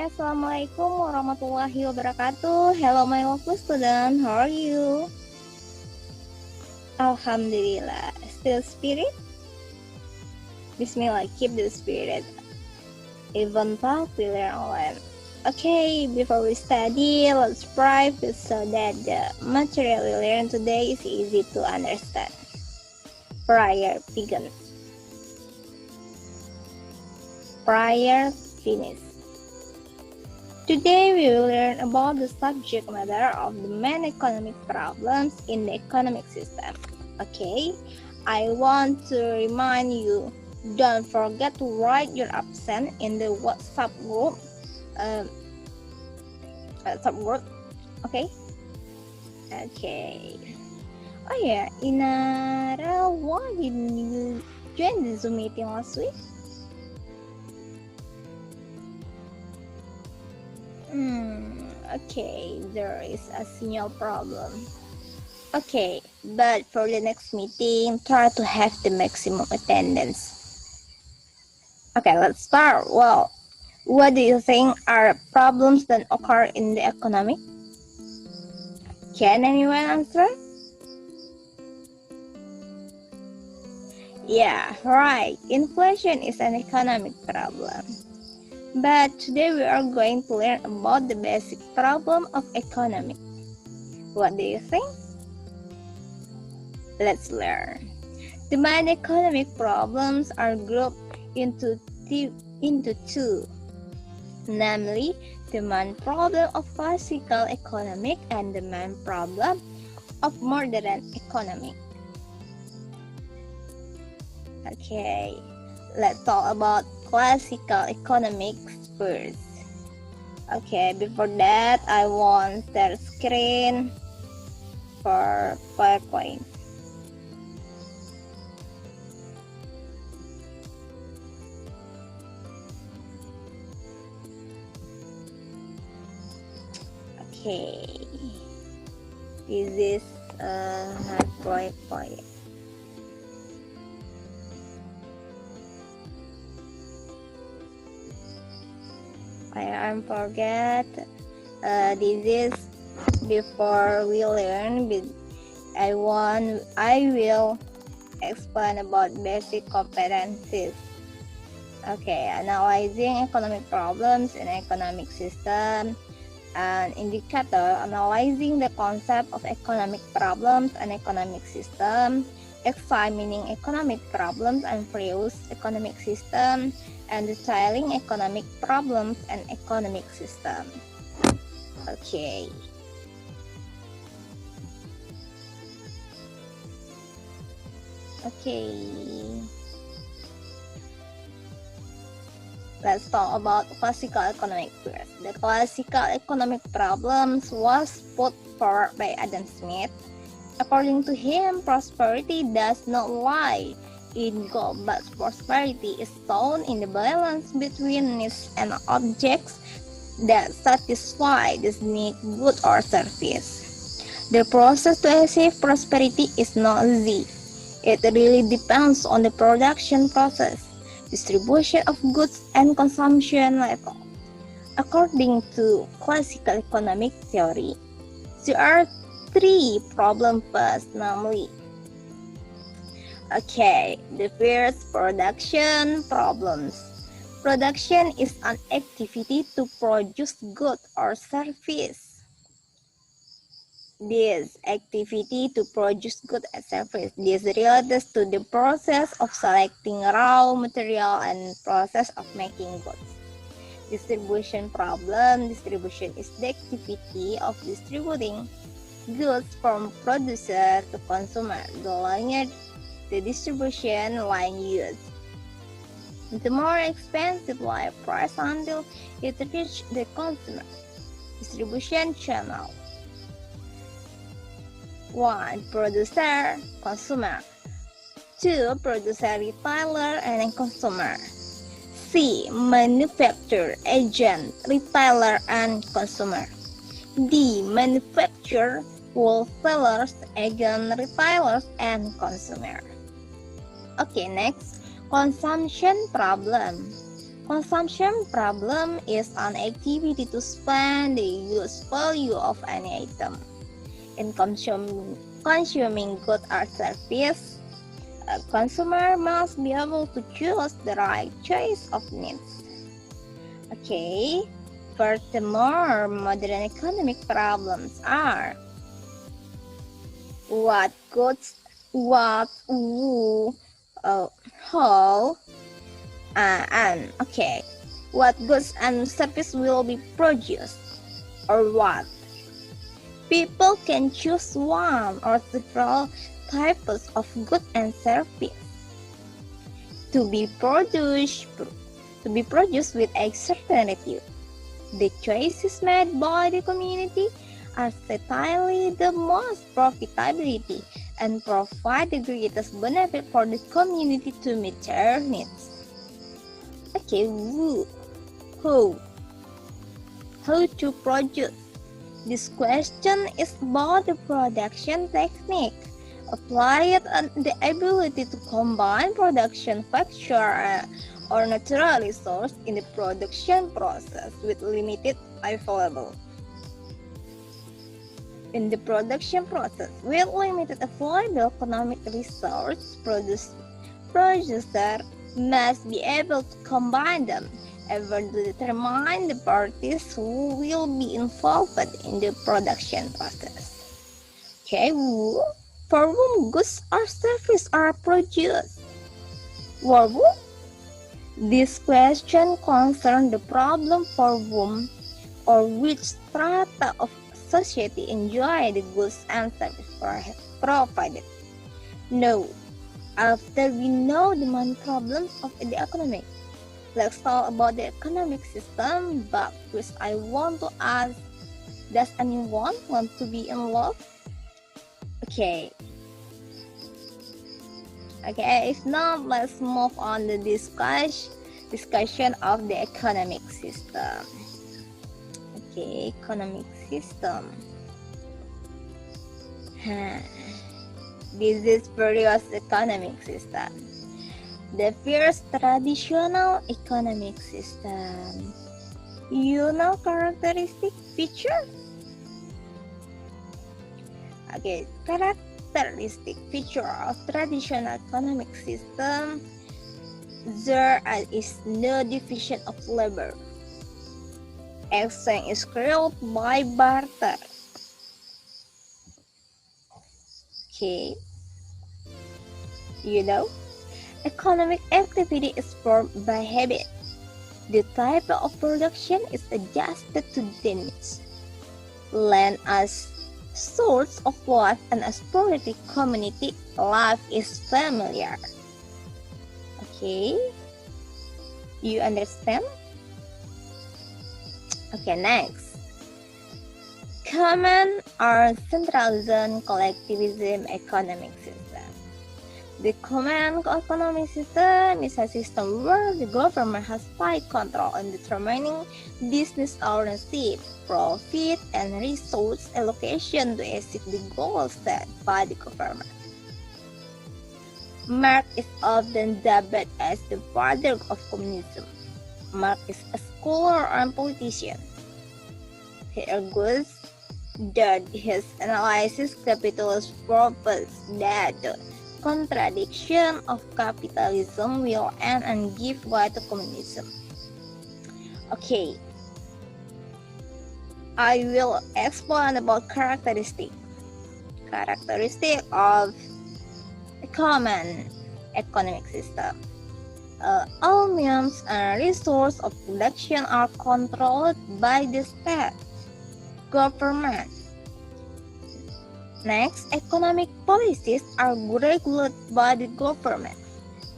Okay, Assalamualaikum warahmatullahi wabarakatuh. Hello my lovely student, how are you? Alhamdulillah, still spirit? Bismillah, keep the spirit. Even though we learn online. Okay, before we study, let's practice so that the material we learn today is easy to understand. Prior begin. Prior finish. Today we will learn about the subject matter of the main economic problems in the economic system. Okay, I want to remind you, don't forget to write your absent in the WhatsApp group. Okay? Okay. Oh yeah, Inara, why didn't you join the Zoom meeting last week? Okay, there is a signal problem. Okay, but for the next meeting, try to have the maximum attendance. Okay, let's start. Well, what do you think are problems that occur in the economy? Can anyone answer? Yeah, right. Inflation is an economic problem. But today we are going to learn about the basic problem of economy. What do you think? Let's learn. The main economic problems are grouped into two, namely the main problem of classical economic and the main problem of modern economic. Okay, let's talk about classical economics first. Okay, before that, I want share screen for PowerPoint. Okay, this is my PowerPoint. I forget. This is before we learn. I will explain about basic competencies. Okay, analyzing economic problems in economic system. An indicator analyzing the concept of economic problems and economic system, examining economic problems and various economic system, and detailing economic problems and economic system. Okay. Let's talk about classical economic first. The classical economic problems was put forward by Adam Smith. According to him, prosperity does not lie in gold, but prosperity is found in the balance between needs and objects that satisfy this need, good or service. The process to achieve prosperity is not easy. It really depends on the production process, distribution of goods, and consumption level. According to classical economic theory, there are three problems first, namely. Okay, the first, production problems. Production is an activity to produce goods or service. This activity to produce goods and service. This relates to the process of selecting raw material and process of making goods. Distribution problem. Distribution is the activity of distributing goods from producer to consumer. The longer the distribution line used, the more expensive the price until it reaches the consumer. Distribution channel. 1. Producer, consumer. 2. Producer, retailer, and consumer. C. Manufacturer, agent, retailer, and consumer. D. Manufacturer, wholesalers, agent, retailers, and consumer. Okay, next, consumption problem. Consumption problem is an activity to spend the use value of any item. In consuming goods or service, a consumer must be able to choose the right choice of needs. Okay, furthermore, modern economic problems are what goods, what, who, how, and okay, what goods and service will be produced, or what. People can choose one or several types of goods and service to be produced with a certainty. The choices made by the community are certainly the most profitability and provide the greatest benefit for the community to meet their needs. Okay, how to produce? This question is about the production technique applied and the ability to combine production factor or natural resource in the production process with limited available. In the production process with limited available economic resource, producer must be able to combine them ever to determine the parties who will be involved in the production process. Okay, for whom goods or services are produced? For whom? This question concerns the problem for whom or which strata of society enjoy the goods and services provided. No. After we know the main problems of the economy, let's talk about the economic system. But first, I want to ask, does anyone want to be in love? Okay, if not, let's move on to discussion of the economic system. Okay, economic system. This is various economic system. The first traditional economic system. You know characteristic feature? Okay, characteristic feature of traditional economic system. There is no division of labor. Exchange is created by barter. Okay, you know, economic activity is formed by habit. The type of production is adjusted to the needs. Land as source of life and as sporadic community life is familiar. Okay, you understand? Okay, next. Common or centralism collectivism economic system. The common economic system is a system where the government has tight control on determining business ownership, profit, and resource allocation to achieve the goals set by the government. Marx is often dubbed as the father of communism. Marx is a scholar and politician. He argues that his analysis capitalist purpose that the contradiction of capitalism will end and give way to communism. Okay, I will explain about characteristic of a common economic system. All means and resources of production are controlled by the state government. Next, economic policies are regulated by the government.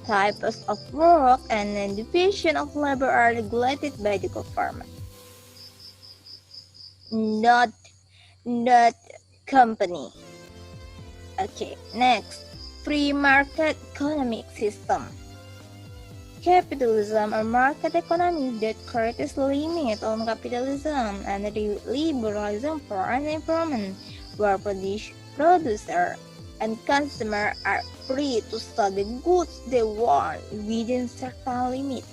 Types of work and division of labor are regulated by the government, not company. Okay, next, free market economic system. Capitalism or market economy that creates limit on capitalism and liberalism for an environment where producer and consumer are free to sell the goods they want within certain limits.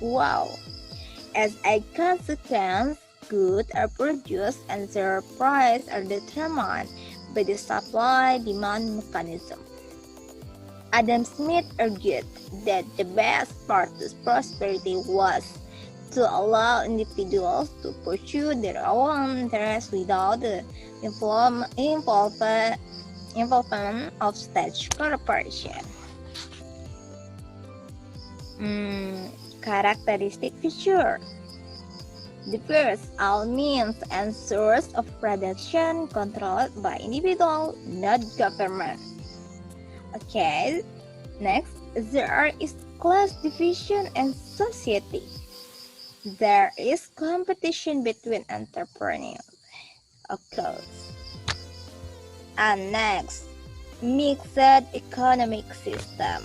Wow. As a consequence, goods are produced and their price are determined by the supply-demand mechanism. Adam Smith argued that the best path to prosperity was to allow individuals to pursue their own interests without the involvement of state corporation. Characteristic feature. The first, all means and source of production controlled by individual, not government. Okay, next, there is class division in society. There is competition between entrepreneurs, of course. And next, mixed economic system.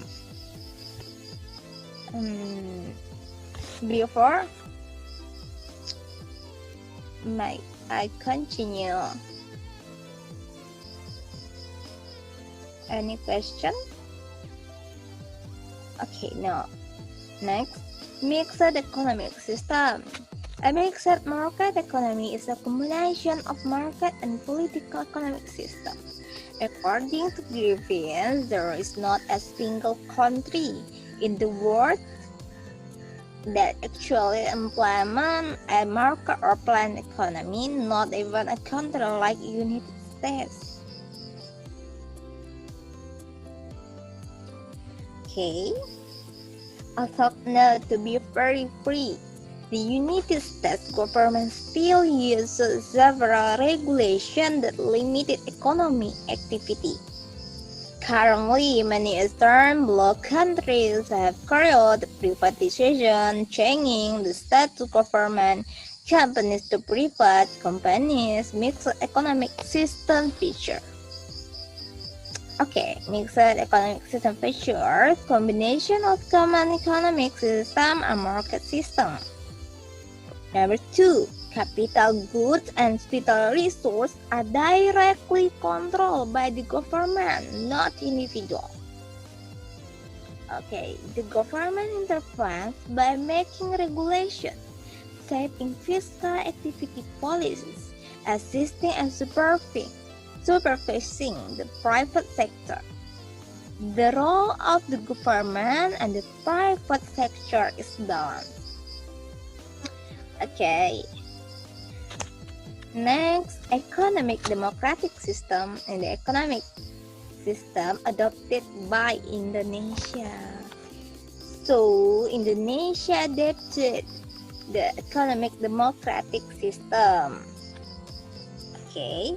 Before I continue. Any question? Okay, no. Next, mixed economic system. A mixed market economy is a combination of market and political economic systems. According to Griffin, there is not a single country in the world that actually implement a market or planned economy, not even a country like United States. Okay, although known to be very free, the United States government still uses several regulations that limit economic activity. Currently, many Eastern Bloc countries have carried privatization, changing the state to government, companies to private companies, mixed economic system feature. Okay, mixed economic system feature, combination of common economic system and market system. Number 2, capital goods and vital resources are directly controlled by the government, not individual. Okay, the government intervenes by making regulations, setting fiscal activity policies, assisting and supervising the private sector. The role of the government and the private sector is balanced. Okay. Next, economic democratic system and the economic system adopted by Indonesia. So, Indonesia adopted the economic democratic system. Okay.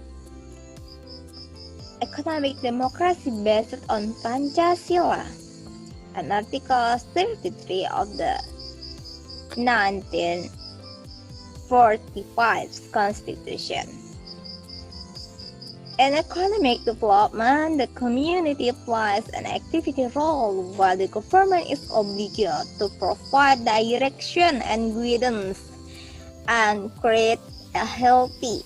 Economic democracy based on Pancasila and Article 33 of the 1945 Constitution. In economic development, the community plays an activity role while the government is obligated to provide direction and guidance and create a healthy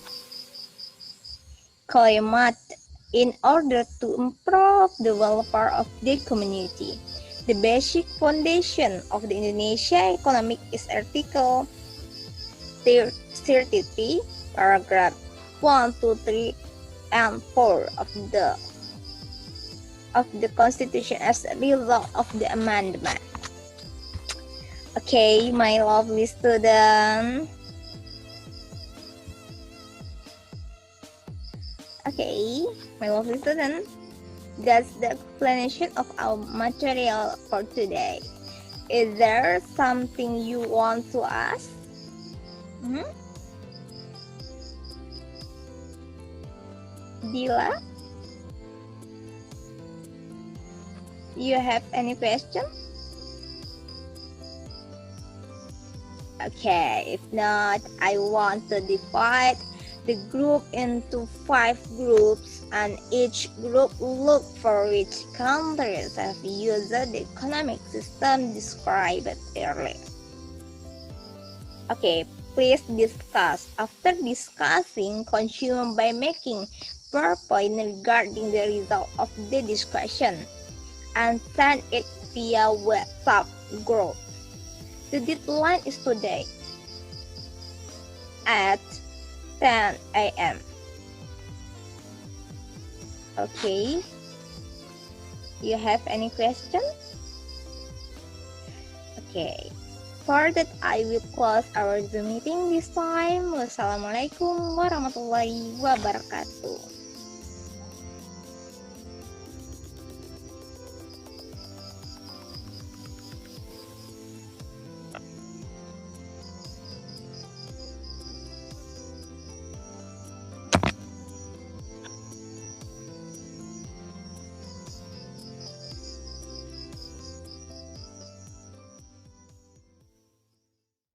climate in order to improve the welfare of the community. The basic foundation of the Indonesia economic is Article 33, paragraph 1, 2, 3, and 4 of the Constitution as a result of the amendment. Okay, my lovely student. Okay, my lovely student. That's the explanation of our material for today. Is there something you want to ask? Dila? You have any question? Okay, if not, I want to divide the group into 5 groups, and each group look for which countries have used the economic system described earlier. Okay, please discuss. After discussing, consume by making PowerPoint regarding the result of the discussion and send it via WhatsApp group. The deadline is today at 10 a.m. Okay. Do you have any questions? Okay. For that, I will close our Zoom meeting this time. Wassalamualaikum warahmatullahi wabarakatuh.